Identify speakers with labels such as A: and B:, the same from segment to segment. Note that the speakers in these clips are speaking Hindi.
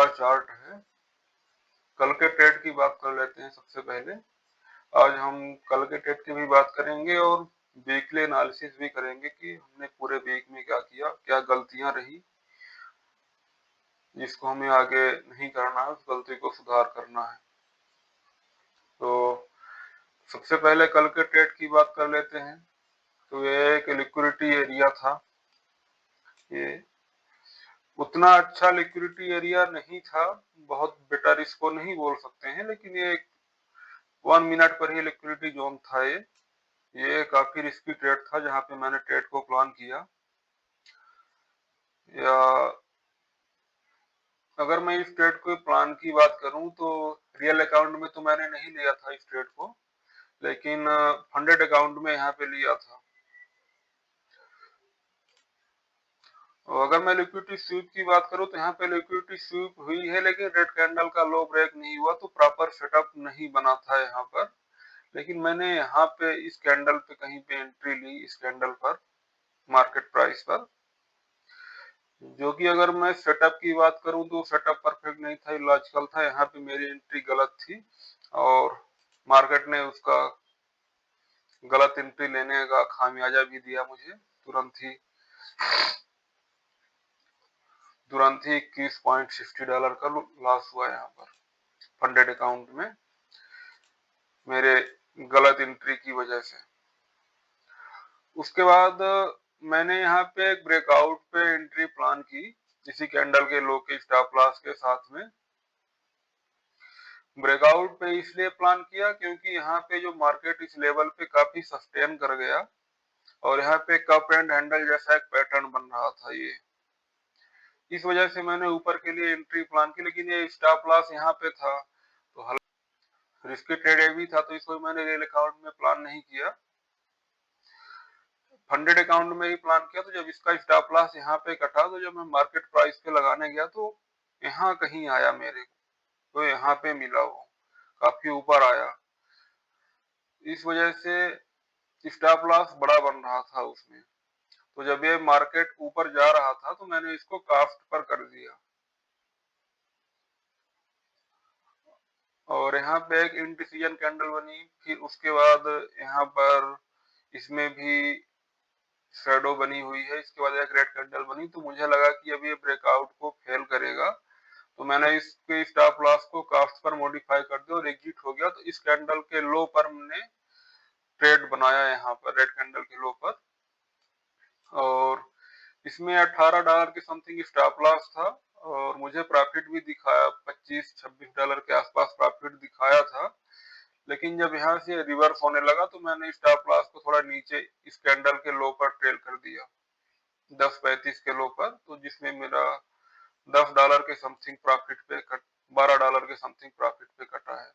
A: पूरा चार्ट है। कल के ट्रेड की बात कर लेते हैं सबसे पहले। आज हम कल के ट्रेड की भी बात करेंगे और वीकली एनालिसिस भी करेंगे कि हमने पूरे वीक में क्या किया, क्या गलतियां रही जिसको हमें आगे नहीं करना है, उस गलती को सुधार करना है। तो सबसे पहले कल के ट्रेड की बात कर लेते हैं। तो ये एक लिक्विडिटी एरिया था। ये उतना अच्छा लिक्विडिटी एरिया नहीं था, बहुत बेटर इसको नहीं बोल सकते हैं, लेकिन ये 1 मिनट पर ही लिक्विडिटी जोन था। ये काफी रिस्की ट्रेड था जहां पे मैंने ट्रेड को प्लान किया। या अगर मैं इस ट्रेड को प्लान की बात करूं तो रियल अकाउंट में तो मैंने नहीं लिया था इस ट्रेड को, लेकिन फंडेड अकाउंट में यहाँ पे लिया था। और अगर मैं लिक्विडिटी स्वीप की बात करूं तो यहाँ पे लिक्विडिटी स्वीप हुई है, लेकिन रेड कैंडल का लो ब्रेक नहीं हुआ, तो प्रॉपर सेटअप नहीं बना था यहाँ पर। लेकिन मैंने यहाँ पे इस कैंडल पे कहीं पे एंट्री ली, इस कैंडल पर मार्केट प्राइस पर, जो कि अगर मैं सेटअप की बात करूं तो सेटअप परफेक्ट नहीं था, इलॉजिकल था। यहाँ पे मेरी एंट्री गलत थी और मार्केट ने उसका गलत एंट्री लेने का खामियाजा भी दिया मुझे। तुरंत ही $21.60 का लॉस हुआ यहाँ पर फंडेड अकाउंट में, मेरे गलत एंट्री की वजह से। उसके बाद मैंने यहाँ पे एक ब्रेकआउट पे एंट्री प्लान की, इसी कैंडल के लो के स्टॉप लॉस के साथ में। ब्रेकआउट पे इसलिए प्लान किया क्योंकि यहाँ पे जो मार्केट इस लेवल पे काफी सस्टेन कर गया और यहाँ पे कप एंड हैंडल जैसा एक पैटर्न बन रहा था। ये इस वजह से मैंने ऊपर के लिए एंट्री प्लान की, लेकिन ये स्टॉप लॉस यहाँ पे था तो रिस्की ट्रेड ये भी था, तो इसको मैंने रियल अकाउंट में प्लान नहीं किया, फंडेड अकाउंट में ही प्लान किया। तो जब इसका स्टॉप लॉस यहाँ पे कटा, तो जब मैं मार्केट प्राइस पे लगाने गया तो यहाँ कहीं आया मेरे को, तो यहाँ पे मिला, वो काफी ऊपर आया। इस वजह से स्टॉप लॉस बड़ा बन रहा था उसमें। तो जब ये मार्केट ऊपर जा रहा था तो मैंने इसको कास्ट पर कर दिया और यहाँ पे एक इनडिसीजन कैंडल बनी। फिर उसके बाद यहाँ पर इसमें भी शैडो बनी हुई है, इसके बाद एक रेड कैंडल बनी। तो मुझे लगा कि अब ये ब्रेकआउट को फेल करेगा, तो मैंने इसके स्टॉप लॉस को कास्ट पर मॉडिफाई कर दिया और एग्जिट हो गया। तो इस कैंडल के लो पर मैंने ट्रेड बनाया यहाँ पर, रेड कैंडल के लो पर, और इसमें $18 के समथिंग स्टॉप लॉस था और मुझे प्रॉफिट भी दिखाया, $25-26 के आसपास प्रॉफिट दिखाया था। लेकिन जब यहाँ से रिवर्स होने लगा तो मैंने स्टॉप लॉस को थोड़ा नीचे इस कैंडल के लो पर ट्रेल कर दिया, 10.35 के लो पर, तो जिसमें मेरा $10 के समथिंग प्रॉफिट पे $12 के समथिंग प्रॉफिट पे कटा है।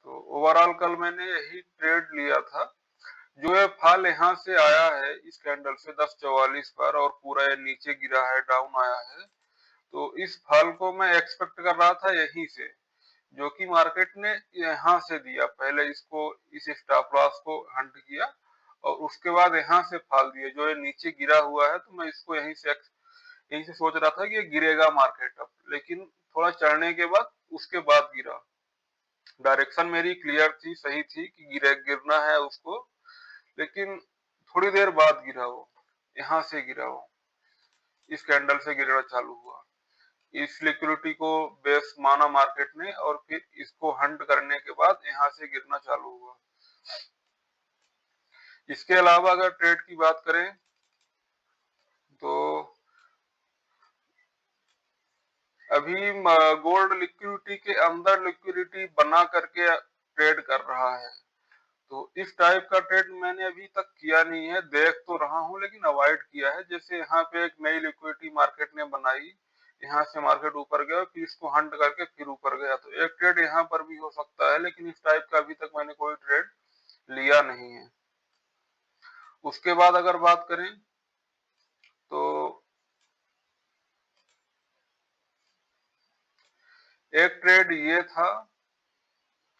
A: तो ओवरऑल कल मैंने यही ट्रेड लिया था। जो ये फॉल यहाँ से आया है इस कैंडल से 10.44 पर और पूरा ये नीचे गिरा है, डाउन आया है, तो इस फॉल को मैं एक्सपेक्ट कर रहा था यहीं से, जो कि मार्केट ने यहाँ से दिया। पहले इसको इस स्टॉप लॉस को हंट किया और उसके बाद यहाँ से फॉल दिए, जो ये नीचे गिरा हुआ है। तो मैं इसको यहीं से सोच रहा था कि ये गिरेगा मार्केट अब, लेकिन थोड़ा चढ़ने के बाद उसके बाद गिरा। डायरेक्शन मेरी क्लियर थी, सही थी कि गिरना है उसको, लेकिन थोड़ी देर बाद गिरा वो, यहाँ से गिरा वो, इस कैंडल से गिरना चालू हुआ। इस लिक्विडिटी को बेस माना मार्केट ने और फिर इसको हंट करने के बाद यहाँ से गिरना चालू हुआ। इसके अलावा अगर ट्रेड की बात करें तो अभी गोल्ड लिक्विडिटी के अंदर लिक्विडिटी बना करके ट्रेड कर रहा है। तो इस टाइप का ट्रेड मैंने अभी तक किया नहीं है, देख तो रहा हूं लेकिन अवॉइड किया है। जैसे यहाँ पे एक नई लिक्विडिटी मार्केट ने बनाई, यहाँ से मार्केट ऊपर गया, फिर इसको हंट करके फिर ऊपर गया, तो एक ट्रेड यहाँ पर भी हो सकता है, लेकिन इस टाइप का अभी तक मैंने कोई ट्रेड लिया नहीं है। उसके बाद अगर बात करें तो एक ट्रेड ये था,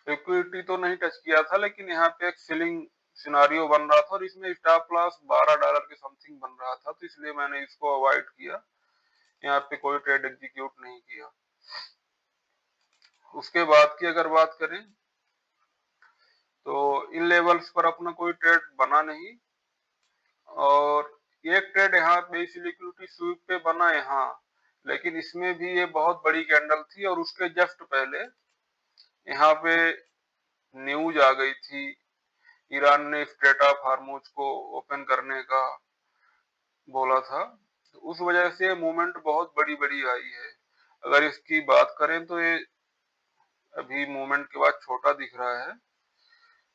A: लिक्विडिटी तो नहीं टच किया था, लेकिन यहाँ पे एक सेलिंग सिनारियो बन रहा था और इसमें स्टॉप लॉस $12 के समथिंग बन रहा था, तो इसलिए मैंने इसको अवॉइड किया। यहाँ पे कोई ट्रेड एग्जीक्यूट नहीं किया। उसके बाद की अगर बात करें तो इन लेवल्स पर अपना कोई ट्रेड बना नहीं, और एक ट्रेड यहाँ पे इस लिक्विडिटी स्वीप पे बना यहाँ, लेकिन इसमें भी ये बहुत बड़ी कैंडल थी और उसके जस्ट पहले यहाँ पे न्यूज आ गई थी, ईरान ने स्ट्रेट ऑफ हार्मोज को ओपन करने का बोला था, तो उस वजह से मूवमेंट बहुत बड़ी बड़ी आई है। अगर इसकी बात करें तो ये अभी मूवमेंट के बाद छोटा दिख रहा है,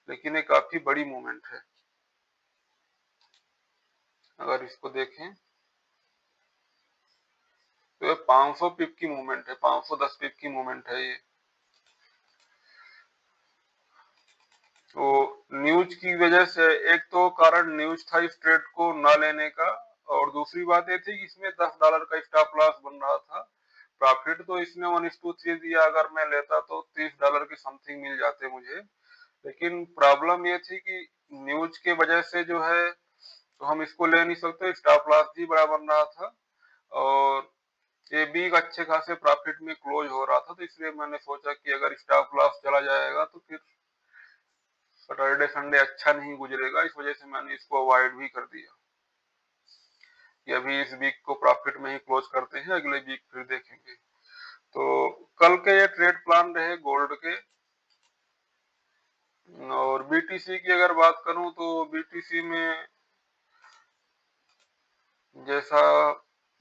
A: लेकिन ये काफी बड़ी मूवमेंट है। अगर इसको देखें तो ये 500 पिप की मूवमेंट है, 510 पिप की मूवमेंट है ये। तो न्यूज की वजह से, एक तो कारण न्यूज था इस ट्रेड को ना लेने का, और दूसरी बात ये थी कि इसमें $10 का स्टॉप लॉस बन रहा था। प्रॉफिट तो इसने 1:3 दिया, अगर मैं लेता तो $30 के समथिंग मिल जाते मुझे, लेकिन प्रॉब्लम ये थी कि न्यूज के वजह से जो है तो हम इसको ले नहीं सकते, स्टॉप लॉस भी बड़ा बन रहा था, और ये भी अच्छे खासे प्रॉफिट में क्लोज हो रहा था, तो इसलिए मैंने सोचा कि अगर स्टॉप लॉस चला जाएगा तो फिर सैटरडे संडे अच्छा नहीं गुजरेगा, इस वजह से मैंने इसको अवॉइड भी कर दिया कि अभी इस वीक को प्रॉफिट में ही क्लोज करते हैं, अगले वीक फिर देखेंगे। तो कल के ये ट्रेड प्लान रहे गोल्ड के। और बीटीसी की अगर बात करूं तो बीटीसी में जैसा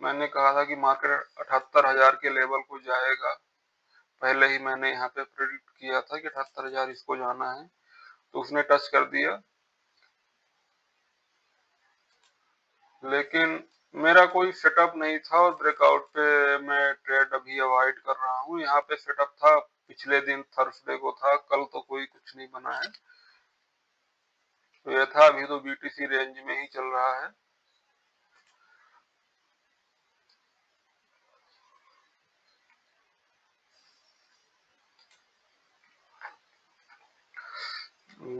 A: मैंने कहा था कि मार्केट 78,000 के लेवल को जाएगा, पहले ही मैंने यहाँ पे प्रेडिक्ट किया था कि 78,000 इसको जाना है, तो उसने टच कर दिया। लेकिन मेरा कोई सेटअप नहीं था और ब्रेकआउट पे मैं ट्रेड अभी अवॉइड कर रहा हूँ। यहाँ पे सेटअप था पिछले दिन थर्सडे को था, कल तो कोई कुछ नहीं बना है, तो ये था। अभी तो बीटीसी रेंज में ही चल रहा है।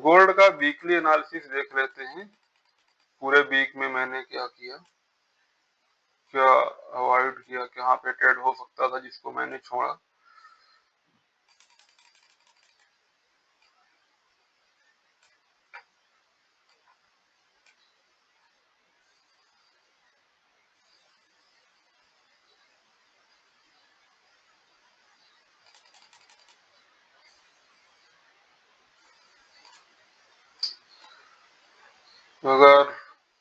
A: गोल्ड का वीकली एनालिसिस देख लेते हैं, पूरे वीक में मैंने क्या किया, क्या अवॉइड किया, कहाँ पे ट्रेड हो सकता था जिसको मैंने छोड़ा। अगर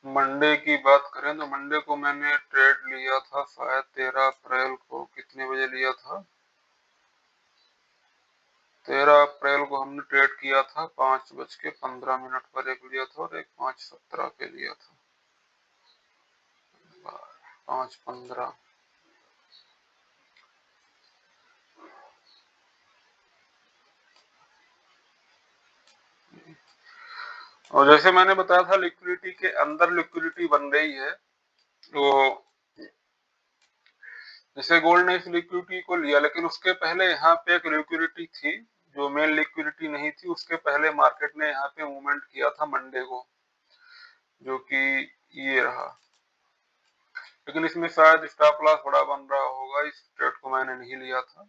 A: मंडे की बात करें तो मंडे को मैंने ट्रेड लिया था शायद 13 अप्रैल को, कितने बजे लिया था, 13 अप्रैल को हमने ट्रेड किया था 5:15 पर एक लिया था, और एक 5:17 पे लिया था, 5:15। और जैसे मैंने बताया था लिक्विडिटी के अंदर लिक्विडिटी बन रही है, तो जैसे गोल्ड ने इस लिक्विडिटी को लिया, लेकिन उसके पहले यहाँ पे एक लिक्विडिटी थी जो मेन लिक्विडिटी नहीं थी, उसके पहले मार्केट ने यहाँ पे मूवमेंट किया था मंडे को, जो कि ये रहा। लेकिन इसमें शायद स्टॉप लॉस बड़ा बन रहा होगा, इस ट्रेड को मैंने नहीं लिया था।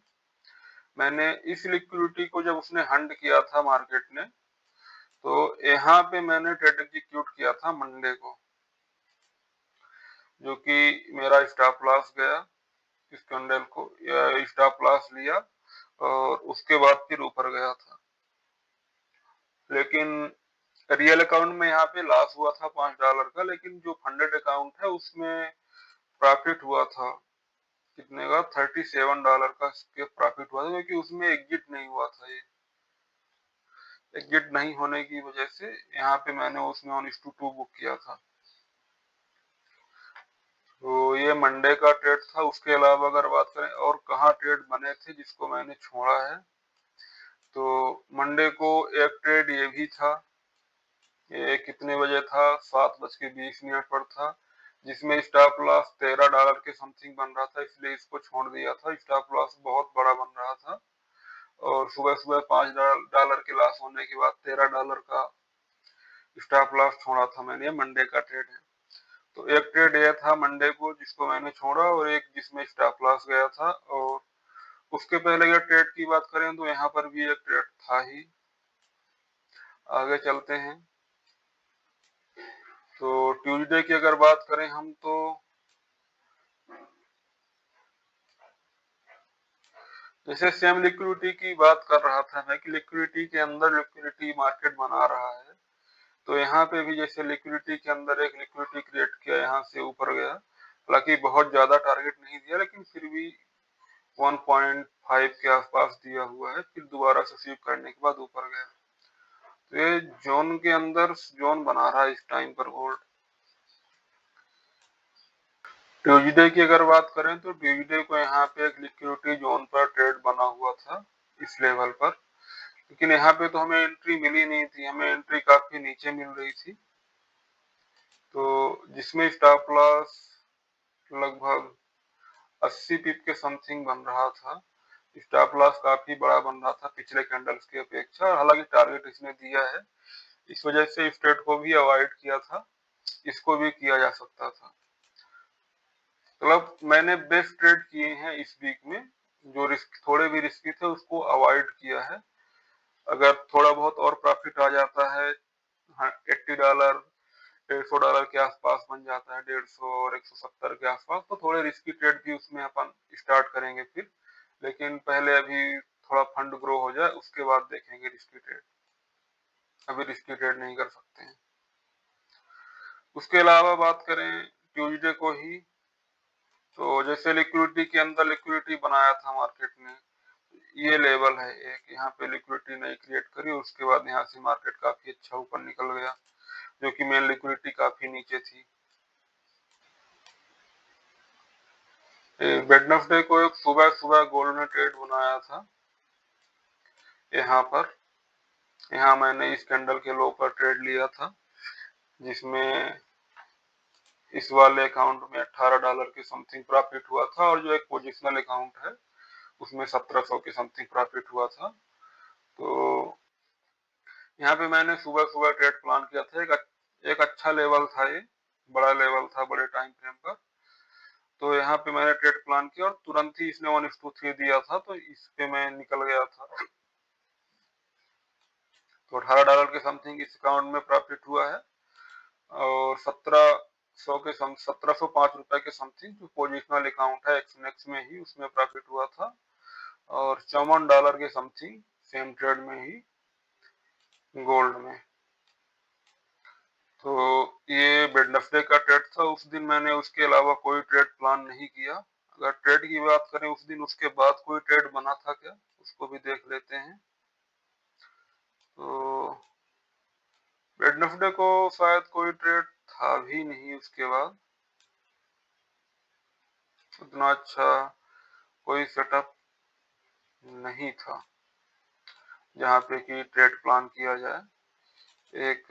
A: मैंने इस लिक्विडिटी को जब उसने हंड किया था मार्केट ने, तो यहाँ पे मैंने ट्रेड एग्जीक्यूट किया था मंडे को, जो कि मेरा स्टॉप लॉस गया, इस कैंडल को स्टॉप लॉस लिया और उसके बाद फिर ऊपर गया था। लेकिन रियल अकाउंट में यहाँ पे लॉस हुआ था $5 का, लेकिन जो फंडेड अकाउंट है उसमें प्रॉफिट हुआ था, कितने का, $37 का प्रॉफिट हुआ था, क्योंकि उसमें एग्जिट नहीं हुआ था। ये एग्जिट नहीं होने की वजह से यहाँ पे मैंने उसमें 1:2 बुक किया था। तो ये मंडे का ट्रेड था। उसके अलावा अगर बात करें और कहाँ ट्रेड बने थे जिसको मैंने छोड़ा है, तो मंडे को एक ट्रेड ये भी था, ये कितने बजे था, 7:20 पर था, जिसमें स्टॉप लॉस $13 के समथिंग बन रहा था, इसलिए इसको छोड़ दिया था। स्टॉप लॉस बहुत बड़ा बन रहा था, और सुबह सुबह $5 के लॉस होने के बाद $13 का स्टॉप लॉस छोड़ा था मैंने। मंडे का ट्रेड है। तो एक ट्रेड ये था मंडे को जिसको मैंने छोड़ा, और एक जिसमें स्टॉप लॉस गया था। और उसके पहले अगर ट्रेड की बात करें तो यहाँ पर भी एक ट्रेड था ही। आगे चलते हैं। तो ट्यूसडे की अगर बात करें हम, तो जैसे सेम लिक्विडिटी की बात कर रहा था मैं कि लिक्विडिटी के अंदर लिक्विडिटी मार्केट बना रहा है। तो यहाँ पे भी जैसे लिक्विडिटी के अंदर एक लिक्विडिटी क्रिएट किया, यहाँ से ऊपर गया, हालांकि बहुत ज्यादा टारगेट नहीं दिया लेकिन फिर भी 1.5 के आसपास दिया हुआ है, फिर दोबारा से स्वीप करने के बाद ऊपर गया। तो ये जोन के अंदर जोन बना रहा है इस टाइम पर गोल्ड। ट्यूसडे की अगर बात करें तो ट्यूसडे को यहाँ पे एक लिक्विडिटी जोन पर ट्रेड बना हुआ था इस लेवल पर, लेकिन यहाँ पे तो हमें एंट्री मिली नहीं थी, हमें एंट्री काफी नीचे मिल रही थी। तो जिसमें स्टॉप लॉस लगभग 80 पिप के समथिंग बन रहा था। स्टॉप लॉस काफी बड़ा बन रहा था पिछले कैंडल्स की अपेक्षा, हालांकि टारगेट इसने दिया है, इस वजह से इस ट्रेड को भी अवॉइड किया था, इसको भी किया जा सकता था। मतलब मैंने बेस्ट ट्रेड किए हैं इस वीक में, जो रिस्क थोड़े भी रिस्की थे उसको अवॉइड किया है। अगर थोड़ा बहुत और प्रॉफिट आ जाता है, $80 $150 के आसपास बन जाता है, 150 और 170 के आसपास, तो थोड़े रिस्की ट्रेड भी उसमें अपन स्टार्ट करेंगे फिर, लेकिन पहले अभी थोड़ा फंड ग्रो हो जाए उसके बाद देखेंगे रिस्की ट्रेड, अभी रिस्की ट्रेड नहीं कर सकते हैं। उसके अलावा बात करें ट्यूसडे को ही, तो जैसे लिक्विडिटी के अंदर लिक्विडिटी बनाया था मार्केट ने, ये लेवल है एक, यहाँ पे लिक्विडिटी नहीं क्रिएट करी, उसके बाद यहाँ से मार्केट काफी अच्छा ऊपर निकल गया, जो कि मेन लिक्विडिटी काफी नीचे थी। वेडनेसडे को एक सुबह सुबह गोल्ड ने ट्रेड बनाया था यहाँ पर, यहाँ मैंने इस कैंडल के लो पर ट्रेड लिया था, जिसमें इस वाले अकाउंट में $18 के समथिंग प्रॉफिट हुआ था, और जो एक पोजिशनल अकाउंट है उसमें 1700 के समथिंग प्रॉफिट हुआ था। तो यहाँ पे मैंने सुबह सुबह ट्रेड प्लान किया था, एक अच्छा लेवल था, ये बड़ा लेवल था बड़े टाइम फ्रेम का। तो यहाँ पे मैंने ट्रेड प्लान किया और तुरंत ही इसने 1:3 दिया था, तो इस पे मैं निकल गया था। तो $18 के समथिंग इस अकाउंट में प्रॉफिट हुआ है, और 1705 रुपए के समथिंग जो पोजिशनल अकाउंट है एक्सनेक्स में ही, उसमें प्रॉफिट हुआ था, और $54 के समथिंग सेम ट्रेड में ही गोल्ड में। तो ये वेडनेसडे का ट्रेड था, उस दिन मैंने उसके अलावा कोई ट्रेड प्लान नहीं किया। अगर ट्रेड की बात करें उस दिन उसके बाद कोई ट्रेड बना था क्या, उसको भी देख लेते हैं। तो वेडनेसडे को शायद कोई ट्रेड था भी नहीं, उसके बाद उतना अच्छा कोई सेटअप नहीं था जहाँ पे कि ट्रेड प्लान किया जाए। एक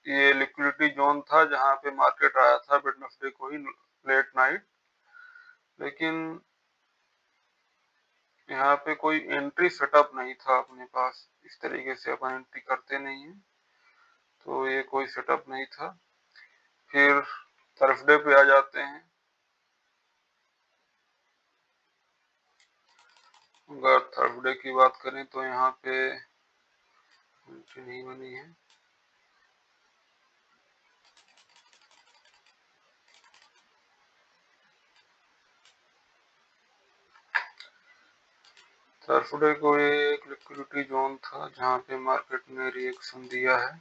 A: ये लिक्विडिटी जोन था जहाँ पे मार्केट आया था वेडनेसडे को ही लेट नाइट, लेकिन यहाँ पे कोई एंट्री सेटअप नहीं था अपने पास, इस तरीके से अपन एंट्री करते नहीं है, तो ये कोई सेटअप नहीं था। फिर थर्सडे पे आ जाते हैं। अगर थर्सडे की बात करें तो यहाँ पे एंट्री नहीं बनी है। थर्सडे को ये एक लिक्विडिटी जोन था जहाँ पे मार्केट ने रिएक्शन दिया है।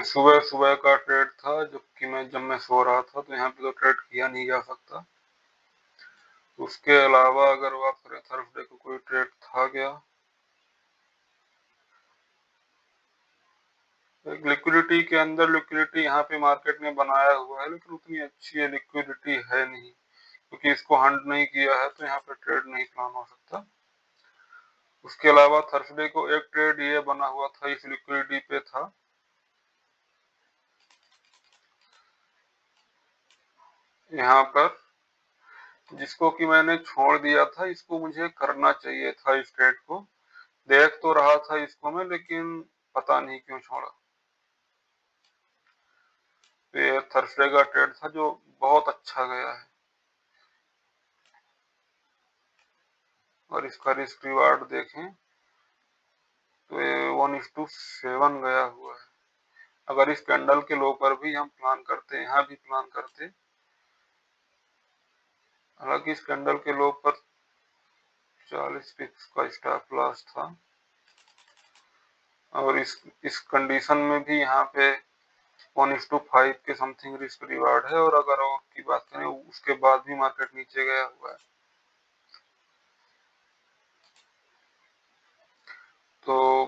A: सुबह सुबह का ट्रेड था, जबकि जब मैं सो रहा था, तो यहाँ पे तो ट्रेड किया नहीं जा सकता। उसके अलावा अगर बात करें थर्सडे को कोई ट्रेड था क्या, एक लिक्विडिटी के अंदर लिक्विडिटी यहाँ पे मार्केट ने बनाया हुआ है, लेकिन उतनी अच्छी लिक्विडिटी है नहीं, क्योंकि इसको हंट नहीं किया है, तो यहाँ पे ट्रेड नहीं प्लान हो सकता। उसके अलावा थर्सडे को एक ट्रेड ये बना हुआ था, इस लिक्विडिटी पे था, यहाँ पर, जिसको कि मैंने छोड़ दिया था। इसको मुझे करना चाहिए था इस ट्रेड को, देख तो रहा था इसको मैं, लेकिन पता नहीं क्यों छोड़ा। तो ये थर्सडे का ट्रेड था जो बहुत अच्छा गया है, और इसका रिस्क रिवार्ड देखें तो ये 1:7 गया हुआ है। अगर इस कैंडल के लो पर भी हम प्लान करते, यहाँ भी प्लान करते, हालांकि इस कैंडल के लो पर 40 पिप्स का स्टॉप लॉस था, और इस कंडीशन में भी यहाँ पे 1:5 के समथिंग रिस्क रिवार्ड है। और अगर और की बात करें उसके बाद भी मार्केट नीचे गया हुआ है। तो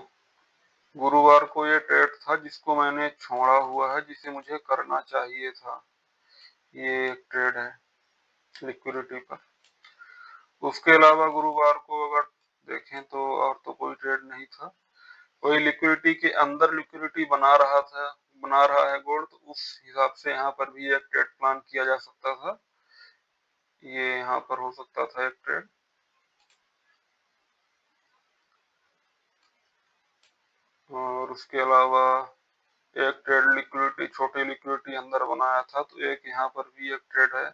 A: गुरुवार को ये ट्रेड था जिसको मैंने छोड़ा हुआ है, जिसे मुझे करना चाहिए था। ये एक ट्रेड है लिक्विडिटी पर। उसके अलावा गुरुवार को अगर देखें तो और तो कोई ट्रेड नहीं था। वही लिक्विडिटी के अंदर लिक्विडिटी बना रहा है गोल्ड, तो उस हिसाब से यहाँ पर भी एक ट्रेड प्लान किया जा सकता था। ये यहाँ पर हो सकता था एक ट्रेड। और उसके अलावा एक ट्रेड लिक्विडिटी, छोटी लिक्विडिटी अंदर बनाया था, तो एक यहाँ पर भी एक ट्रेड है,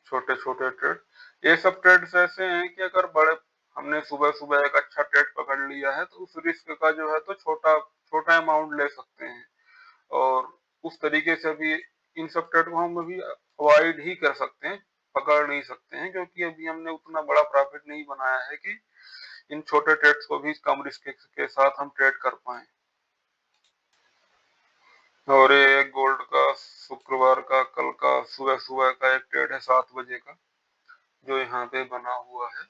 A: छोटे छोटे ट्रेड। ये सब ट्रेड्स ऐसे हैं कि अगर बड़े, हमने सुबह सुबह एक अच्छा ट्रेड पकड़ लिया है तो उस रिस्क का जो है तो छोटा छोटा अमाउंट ले सकते हैं, और उस तरीके से भी इन सब ट्रेड को हम अभी अवॉइड ही कर सकते हैं, पकड़ नहीं सकते हैं, क्योंकि अभी हमने उतना बड़ा प्रॉफिट नहीं बनाया है कि इन छोटे ट्रेड्स को भी कम रिस्क के साथ हम ट्रेड कर पाए। और ये गोल्ड का शुक्रवार का कल का सुबह सुबह का एक ट्रेड है 7 बजे का, जो यहाँ पे बना हुआ है।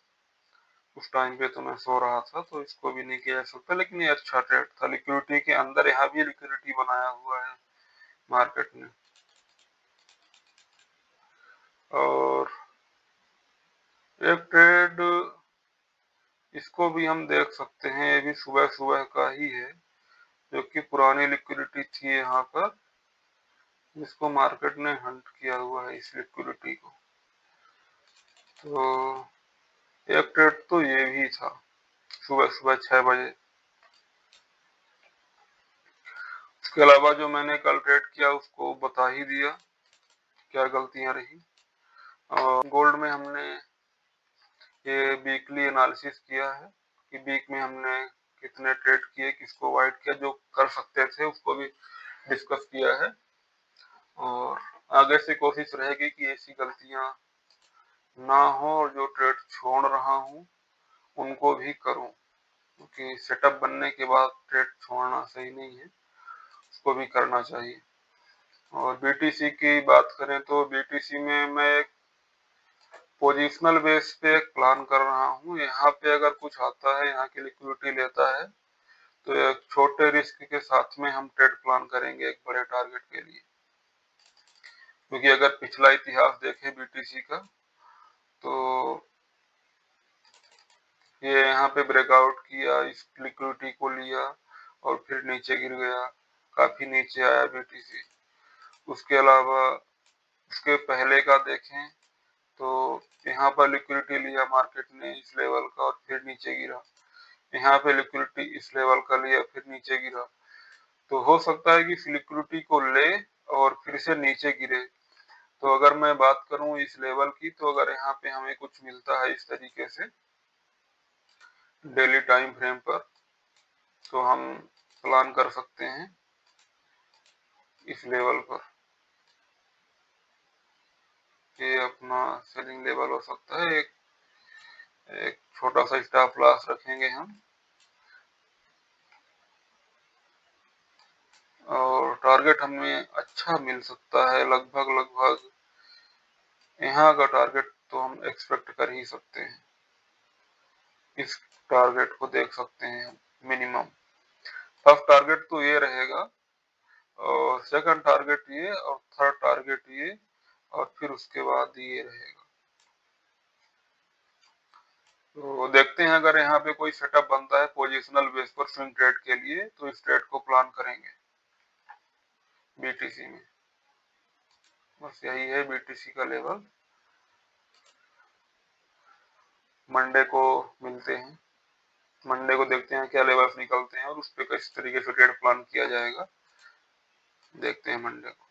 A: उस टाइम पे तो मैं सो रहा था तो इसको भी नहीं किया जा सकता, लेकिन ये अच्छा ट्रेड था। लिक्विडिटी के अंदर यहाँ भी लिक्विडिटी बनाया हुआ है मार्केट ने। और एक ट्रेड इसको भी हम देख सकते हैं, ये भी सुबह सुबह का ही है, जो कि पुरानी लिक्विडिटी थी यहाँ पर, जिसको मार्केट ने हंट किया हुआ है इस लिक्विडिटी को। तो एक ट्रेड तो ये भी था सुबह सुबह 6 बजे। उसके अलावा जो मैंने कल ट्रेड किया उसको बता ही दिया क्या गलतियां रही। और गोल्ड में हमने ये वीकली एनालिसिस किया है कि वीक में हमने कितने ट्रेड किए, किसको अवॉइड किया, जो कर सकते थे उसको भी डिस्कस किया है। और आगे से कोशिश रहेगी कि ऐसी गलतियां ना हो, और जो ट्रेड छोड़ रहा हूँ उनको भी करूँ, क्योंकि सेटअप बनने के बाद ट्रेड छोड़ना सही नहीं है, उसको भी करना चाहिए। और बीटीसी की बात करें तो बीटीसी में मैं एक पोजिशनल बेस पे एक प्लान कर रहा हूँ। यहाँ पे अगर कुछ आता है, यहाँ की लिक्विडिटी लेता है, तो एक छोटे रिस्क के साथ में हम ट्रेड प्लान करेंगे एक बड़े टारगेट के लिए। क्योंकि अगर पिछला इतिहास देखें बीटीसी का, तो ये यहाँ पे ब्रेकआउट किया, इस लिक्विडिटी को लिया और फिर नीचे गिर गया, काफी नीचे आया बीटीसी। उसके अलावा उसके पहले का देखें तो यहाँ पर लिक्विडिटी लिया मार्केट ने इस लेवल का और फिर नीचे गिरा, यहाँ पे लिक्विडिटी इस लेवल का लिया फिर नीचे गिरा। तो हो सकता है कि इस लिक्विडिटी को ले और फिर से नीचे गिरे। तो अगर मैं बात करूं इस लेवल की, तो अगर यहाँ पे हमें कुछ मिलता है इस तरीके से डेली टाइम फ्रेम पर, तो हम प्लान कर सकते हैं इस लेवल पर। ये अपना सेलिंग लेवल हो सकता है। एक छोटा सा स्टॉप लॉस रखेंगे हम, और टारगेट हमें अच्छा मिल सकता है, लगभग लगभग यहाँ का टारगेट तो हम एक्सपेक्ट कर ही सकते हैं। इस टारगेट को देख सकते हैं मिनिमम। फर्स्ट टारगेट तो ये रहेगा, और सेकंड टारगेट ये, और थर्ड टारगेट ये, और फिर उसके बाद ये रहेगा। तो देखते हैं अगर यहाँ पे कोई सेटअप बनता है पोजिशनल बेस पर स्विंग ट्रेड के लिए, तो इस ट्रेड को प्लान करेंगे बीटीसी में। बस यही है बीटीसी का लेवल। मंडे को मिलते हैं। मंडे को देखते हैं क्या लेवल्स निकलते हैं और उस पे किस तरीके से ट्रेड प्लान किया जाएगा। देखते हैं मंडे को।